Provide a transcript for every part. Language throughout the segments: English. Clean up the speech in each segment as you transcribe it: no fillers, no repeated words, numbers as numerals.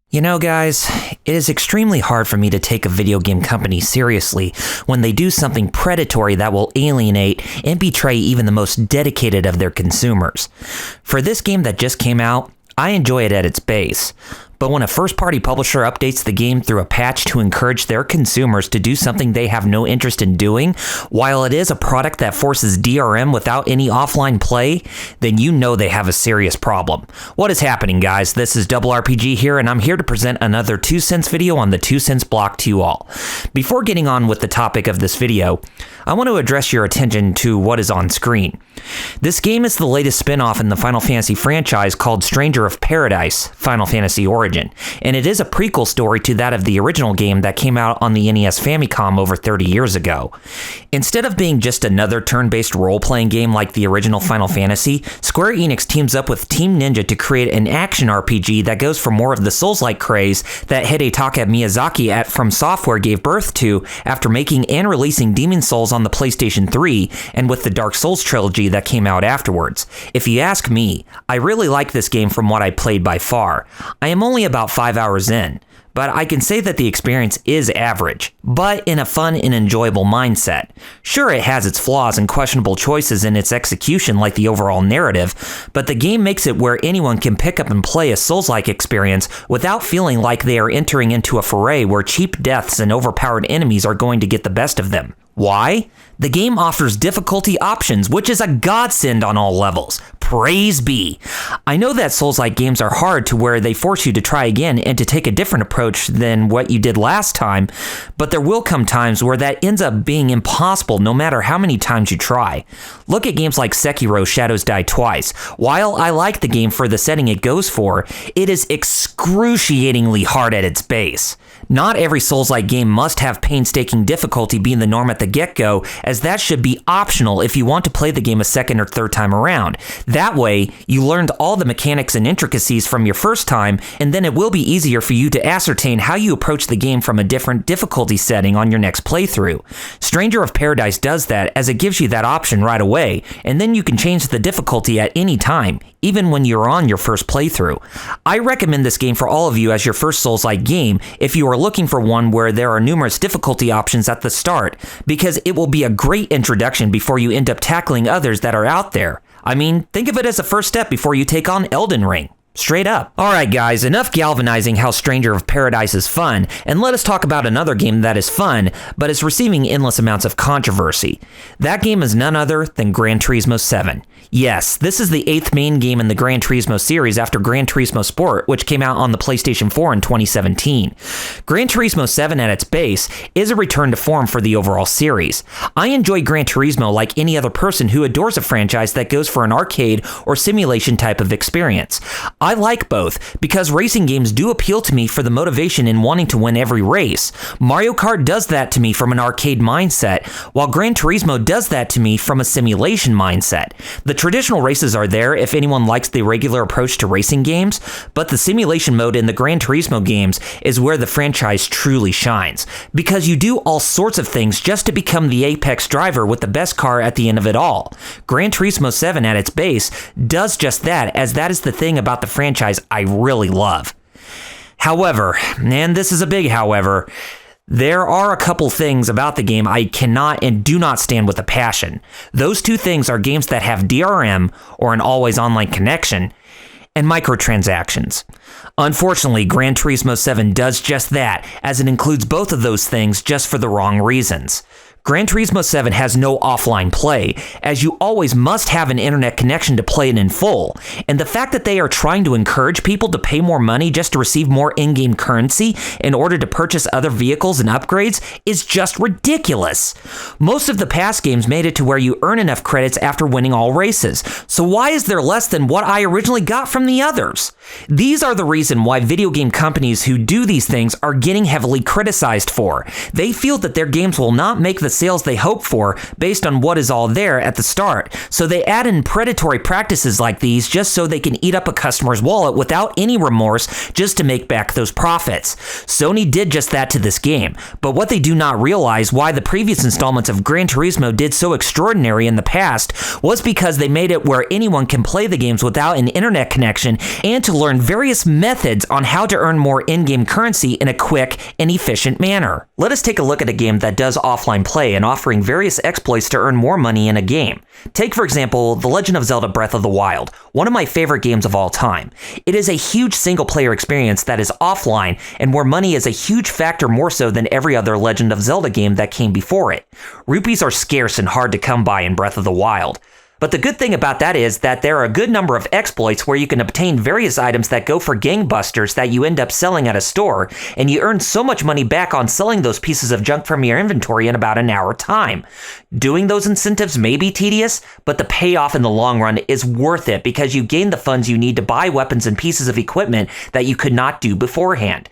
You know, guys, it is extremely hard for me to take a video game company seriously when they do something predatory that will alienate and betray even the most dedicated of their consumers. For this game that just came out, I enjoy it at its base. But when a first-party publisher updates the game through a patch to encourage their consumers to do something they have no interest in doing, while it is a product that forces DRM without any offline play, then you know they have a serious problem. What is happening, guys? This is Double RPG here, and I'm here to present another 2 cents video on the 2 cents block to you all. Before getting on with the topic of this video, I want to address your attention to what is on screen. This game is the latest spin-off in the Final Fantasy franchise called Stranger of Paradise: Final Fantasy Origin, and it is a prequel story to that of the original game that came out on the NES Famicom over 30 years ago. Instead of being just another turn-based role-playing game like the original Final Fantasy, Square Enix teams up with Team Ninja to create an action RPG that goes for more of the Souls-like craze that Hidetaka Miyazaki at From Software gave birth to after making and releasing Demon Souls on the PlayStation 3 and with the Dark Souls trilogy that came out afterwards. If you ask me, I really like this game from what I played by far. I am only about 5 hours in, but I can say that the experience is average, but in a fun and enjoyable mindset. Sure, it has its flaws and questionable choices in its execution like the overall narrative, but the game makes it where anyone can pick up and play a Souls-like experience without feeling like they are entering into a foray where cheap deaths and overpowered enemies are going to get the best of them. Why? The game offers difficulty options, which is a godsend on all levels. Praise be. I know that Souls-like games are hard to where they force you to try again and to take a different approach than what you did last time, but there will come times where that ends up being impossible no matter how many times you try. Look at games like Sekiro: Shadows Die Twice. While I like the game for the setting it goes for, it is excruciatingly hard at its base. Not every Souls-like game must have painstaking difficulty being the norm at the get-go, as that should be optional if you want to play the game a second or third time around. That way, you learned all the mechanics and intricacies from your first time, and then it will be easier for you to ascertain how you approach the game from a different difficulty setting on your next playthrough. Stranger of Paradise does that, as it gives you that option right away, and then you can change the difficulty at any time, even when you're on your first playthrough. I recommend this game for all of you as your first Souls-like game if you are looking for one where there are numerous difficulty options at the start, because it will be a great introduction before you end up tackling others that are out there. I mean, think of it as a first step before you take on Elden Ring. Straight up. Alright guys, enough galvanizing how Stranger of Paradise is fun, and let us talk about another game that is fun, but is receiving endless amounts of controversy. That game is none other than Gran Turismo 7. Yes, this is the 8th main game in the Gran Turismo series after Gran Turismo Sport, which came out on the PlayStation 4 in 2017. Gran Turismo 7 at its base is a return to form for the overall series. I enjoy Gran Turismo like any other person who adores a franchise that goes for an arcade or simulation type of experience. I like both, because racing games do appeal to me for the motivation in wanting to win every race. Mario Kart does that to me from an arcade mindset, while Gran Turismo does that to me from a simulation mindset. The traditional races are there if anyone likes the regular approach to racing games, but the simulation mode in the Gran Turismo games is where the franchise truly shines, because you do all sorts of things just to become the apex driver with the best car at the end of it all. Gran Turismo 7 at its base does just that, as that is the thing about the franchise I really love. However, and this is a big however, there are a couple things about the game I cannot and do not stand with a passion. Those two things are games that have DRM, or an always online connection, and microtransactions. Unfortunately, Gran Turismo 7 does just that, as it includes both of those things just for the wrong reasons. Gran Turismo 7 has no offline play, as you always must have an internet connection to play it in full, and the fact that they are trying to encourage people to pay more money just to receive more in-game currency in order to purchase other vehicles and upgrades is just ridiculous. Most of the past games made it to where you earn enough credits after winning all races, so why is there less than what I originally got from the others? These are the reason why video game companies who do these things are getting heavily criticized for. They feel that their games will not make the sales they hope for based on what is all there at the start. So they add in predatory practices like these just so they can eat up a customer's wallet without any remorse just to make back those profits. Sony did just that to this game, but what they do not realize why the previous installments of Gran Turismo did so extraordinary in the past was because they made it where anyone can play the games without an internet connection and to learn various methods on how to earn more in-game currency in a quick and efficient manner. Let us take a look at a game that does offline play and offering various exploits to earn more money in a game. Take, for example, The Legend of Zelda Breath of the Wild, one of my favorite games of all time. It is a huge single-player experience that is offline and where money is a huge factor more so than every other Legend of Zelda game that came before it. Rupees are scarce and hard to come by in Breath of the Wild. But the good thing about that is that there are a good number of exploits where you can obtain various items that go for gangbusters that you end up selling at a store, and you earn so much money back on selling those pieces of junk from your inventory in about an hour time. Doing those incentives may be tedious, but the payoff in the long run is worth it because you gain the funds you need to buy weapons and pieces of equipment that you could not do beforehand.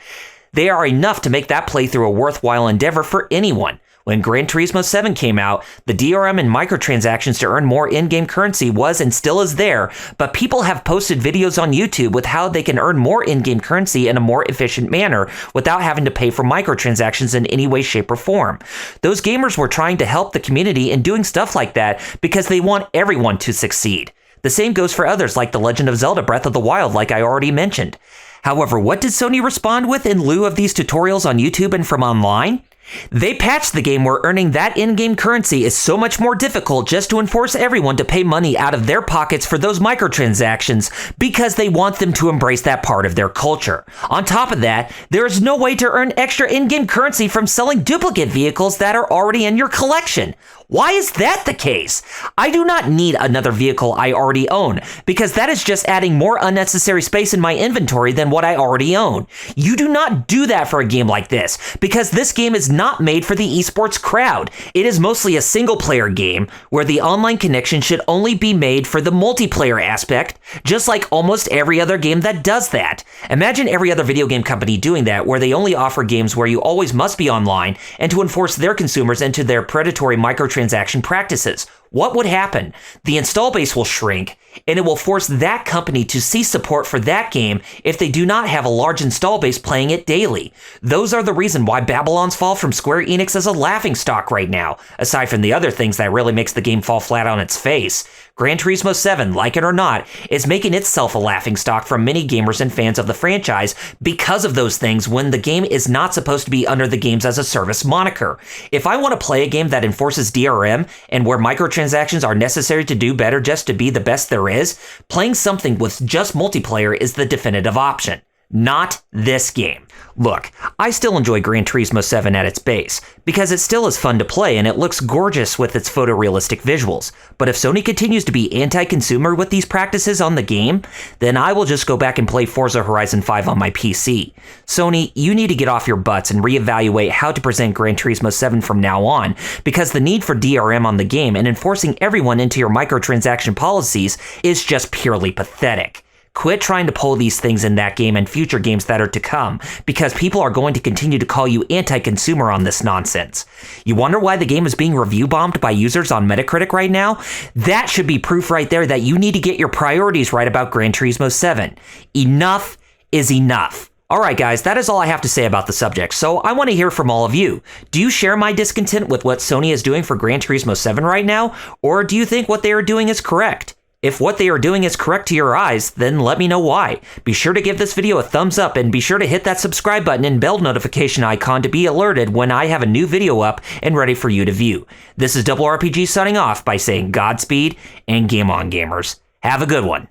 They are enough to make that playthrough a worthwhile endeavor for anyone. When Gran Turismo 7 came out, the DRM and microtransactions to earn more in-game currency was and still is there, but people have posted videos on YouTube with how they can earn more in-game currency in a more efficient manner without having to pay for microtransactions in any way, shape, or form. Those gamers were trying to help the community in doing stuff like that because they want everyone to succeed. The same goes for others like The Legend of Zelda Breath of the Wild, like I already mentioned. However, what did Sony respond with in lieu of these tutorials on YouTube and from online? They patched the game where earning that in-game currency is so much more difficult just to enforce everyone to pay money out of their pockets for those microtransactions because they want them to embrace that part of their culture. On top of that, there is no way to earn extra in-game currency from selling duplicate vehicles that are already in your collection. Why is that the case? I do not need another vehicle I already own, because that is just adding more unnecessary space in my inventory than what I already own. You do not do that for a game like this, because this game is not made for the esports crowd. It is mostly a single-player game, where the online connection should only be made for the multiplayer aspect, just like almost every other game that does that. Imagine every other video game company doing that, where they only offer games where you always must be online, and to enforce their consumers into their predatory microtransaction practices. What would happen? The install base will shrink, and it will force that company to cease support for that game if they do not have a large install base playing it daily. Those are the reason why Babylon's Fall from Square Enix is a laughingstock right now, aside from the other things that really makes the game fall flat on its face. Gran Turismo 7, like it or not, is making itself a laughingstock from many gamers and fans of the franchise because of those things when the game is not supposed to be under the Games as a Service moniker. If I want to play a game that enforces DRM and where microtransactions are necessary to do better just to be the best there is, playing something with just multiplayer is the definitive option. Not this game. Look, I still enjoy Gran Turismo 7 at its base, because it still is fun to play and it looks gorgeous with its photorealistic visuals. But if Sony continues to be anti-consumer with these practices on the game, then I will just go back and play Forza Horizon 5 on my PC. Sony, you need to get off your butts and reevaluate how to present Gran Turismo 7 from now on, because the need for DRM on the game and enforcing everyone into your microtransaction policies is just purely pathetic. Quit trying to pull these things in that game and future games that are to come, because people are going to continue to call you anti-consumer on this nonsense. You wonder why the game is being review bombed by users on Metacritic right now? That should be proof right there that you need to get your priorities right about Gran Turismo 7. Enough is enough. Alright guys, that is all I have to say about the subject, so I want to hear from all of you. Do you share my discontent with what Sony is doing for Gran Turismo 7 right now, or do you think what they are doing is correct? If what they are doing is correct to your eyes, then let me know why. Be sure to give this video a thumbs up and be sure to hit that subscribe button and bell notification icon to be alerted when I have a new video up and ready for you to view. This is RRPG signing off by saying Godspeed and game on, gamers. Have a good one.